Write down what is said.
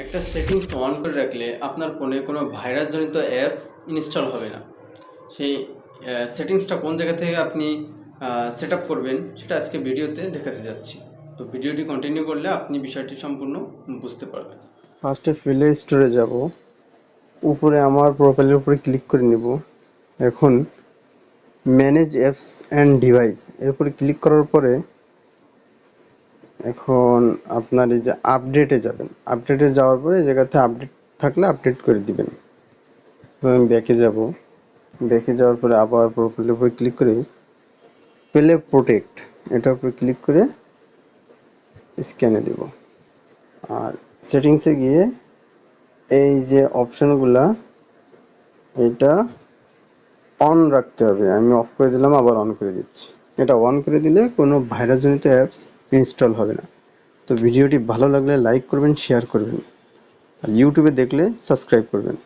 একটা settings on করে রাখলে আপনার ফোনে কোনো ভাইরাসজনিত অ্যাপস ইনস্টল হবে না। সেই সেটিংসটা কোন জায়গা থেকে আপনি সেট আপ করবেন সেটা আজকে ভিডিওতে দেখাতে যাচ্ছি। তো ভিডিওটি কন্টিনিউ করলে আপনি বিষয়টি সম্পূর্ণ বুঝতে পারবেন। ফার্স্টে প্লে স্টোরে যাব, উপরে আমার প্রোফাইলের উপরে ক্লিক করে নেব। এখন ম্যানেজ অ্যাপস অ্যান্ড ডিভাইস এর উপরে ক্লিক করার পরে এখন আপনার এই যে আপডেটে যাবেন। আপডেটে যাওয়ার পরে এই জায়গাতে আপডেট থাকলে আপডেট করে দিবেন। আমি ব্যাকে যাব, ব্যাকে যাওয়ার পরে আবার প্রোফাইলের উপরে ক্লিক করে প্লে প্রোটেক্ট এটার উপরে ক্লিক করে স্ক্যানে দেব। আর সেটিংসে গিয়ে এই যে অপশনগুলা এটা অন রাখতে হবে। আমি অফ করে দিলাম, আবার অন করে দিচ্ছি। এটা অন করে দিলে কোনো ভাইরাসজনিত অ্যাপস ইনস্টল হবে না। তো ভিডিওটি ভালো লাগলে লাইক করবেন, শেয়ার করবেন, আর ইউটিউবে দেখলে সাবস্ক্রাইব করবেন।